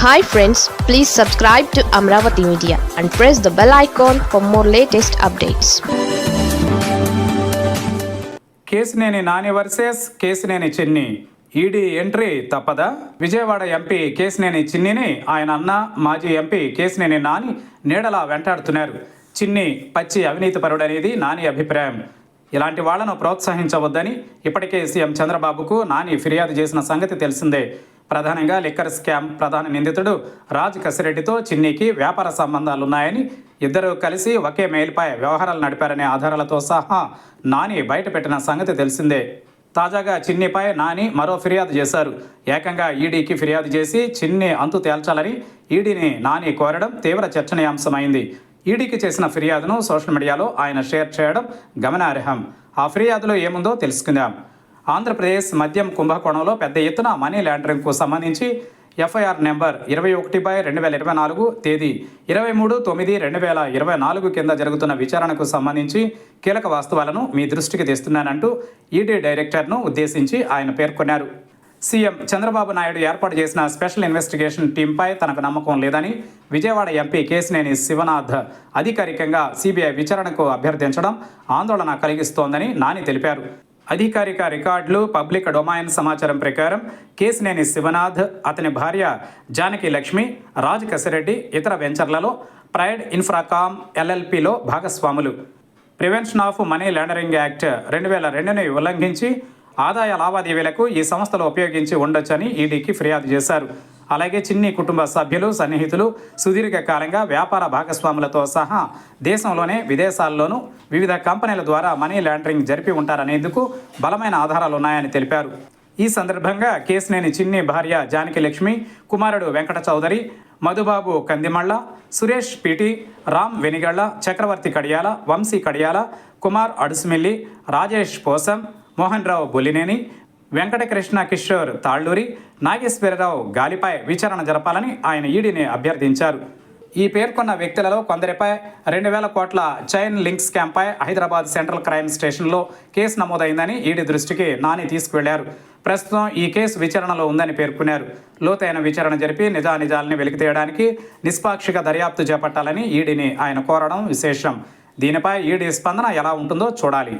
Hi friends, please subscribe to Amravati Media and press the bell icon for more latest updates. Kesineni Nani versus Kesineni చిన్ని ED entry తప్పదా? Vijayawada MP Kesineni చిన్నిని ఆయన అన్న మాజీ MP Kesineni Nani నీడలా వెంటాడుతున్నారు. చిన్ని పచ్చి అవినీతిపరుడనేది నాని అభిప్రాయం. ఇలాంటి వాళ్లను ప్రోత్సహించవద్దని ఇప్పటికే సీఎం చంద్రబాబుకు నాని ఫిర్యాదు చేసిన సంగతి తెలిసిందే. ప్రధానంగా లిక్కర్ స్కామ్ ప్రధాన నిందితుడు రాజ్ కసిరెడ్డితో చిన్నికి వ్యాపార సంబంధాలున్నాయని, ఇద్దరూ కలిసి ఒకే మెయిల్పై వ్యవహారాలు నడిపారనే ఆధారాలతో సహా నాని బయటపెట్టిన సంగతి తెలిసిందే. తాజాగా చిన్నిపై నాని మరో ఫిర్యాదు చేశారు. ఏకంగా ఈడీకి ఫిర్యాదు చేసి చిన్ని అంతు తేల్చాలని ఈడీని నాని కోరడం తీవ్ర చర్చనీయాంశమైంది. ఈడీకి చేసిన ఫిర్యాదును సోషల్ మీడియాలో ఆయన షేర్ చేయడం గమనార్హం. ఆ ఫిర్యాదులో ఏముందో తెలుసుకుందాం. ఆంధ్రప్రదేశ్ మద్యం కుంభకోణంలో పెద్ద ఎత్తున మనీ లాండరింగ్కు సంబంధించి ఎఫ్ఐఆర్ నెంబర్ 21/2024 తేదీ 23/9/2024 కింద జరుగుతున్న విచారణకు సంబంధించి కీలక వాస్తవాలను మీ దృష్టికి తెస్తున్నానంటూ ఈడీ డైరెక్టర్ను ఉద్దేశించి ఆయన పేర్కొన్నారు. సీఎం చంద్రబాబు నాయుడు ఏర్పాటు చేసిన స్పెషల్ ఇన్వెస్టిగేషన్ టీంపై తనకు నమ్మకం లేదని విజయవాడ ఎంపీ కేసినేని శివనాథ్ అధికారికంగా సిబిఐ విచారణకు అభ్యర్థించడం ఆందోళన కలిగిస్తోందని నాని తెలిపారు. అధికారిక రికార్డులు, పబ్లిక్ డొమైన్ సమాచారం ప్రకారం కేసినేని శివనాథ్, అతని భార్య జానకి లక్ష్మి, రాజ్ కసిరెడ్డి ఇతర వెంచర్లలో ప్రైడ్ ఇన్ఫ్రాకామ్ ఎల్ఎల్పిలో భాగస్వాములు. Prevention of money laundering act 2002ని ఉల్లంఘించి ఆదాయ లావాదేవీలకు ఈ సంస్థలు ఉపయోగించి ఉండొచ్చని ఈడీకి ఫిర్యాదు చేశారు. అలాగే చిన్ని కుటుంబ సభ్యులు, సన్నిహితులు సుదీర్ఘకాలంగా వ్యాపార భాగస్వాములతో సహా దేశంలోనే విదేశాల్లోనూ వివిధ కంపెనీల ద్వారా మనీ లాండరింగ్ జరిపి ఉంటారనేందుకు బలమైన ఆధారాలు ఉన్నాయని తెలిపారు. ఈ సందర్భంగా కేసినేని చిన్ని భార్య జానకి లక్ష్మి, కుమారుడు వెంకట చౌదరి, మధుబాబు కందిమళ్ళ, సురేష్ పీటి, రామ్ వెనిగళ్ల, చక్రవర్తి కడియాల, వంశీ కడియాల, కుమార్ అడుసుమిల్లి, రాజేష్ పోసం, మోహన్ రావు బొల్లినేని, వెంకటకృష్ణ కిషోర్ తాళ్లూరి, నాగేశ్వరరావు గాలిపై విచారణ జరపాలని ఆయన ఈడీని అభ్యర్థించారు. ఈ పేర్కొన్న వ్యక్తులలో కొందరిపై 2,000 కోట్ల చైన్ లింక్ స్కామ్పై హైదరాబాద్ సెంట్రల్ క్రైమ్ స్టేషన్లో కేసు నమోదైందని ఈడీ దృష్టికి నాని తీసుకువెళ్లారు. ప్రస్తుతం ఈ కేసు విచారణలో ఉందని పేర్కొన్నారు. లోతైన విచారణ జరిపి నిజానిజాలని వెలికితీయడానికి నిష్పాక్షిక దర్యాప్తు చేపట్టాలని ఈడీని ఆయన కోరడం విశేషం. దీనిపై ఈడీ స్పందన ఎలా ఉంటుందో చూడాలి.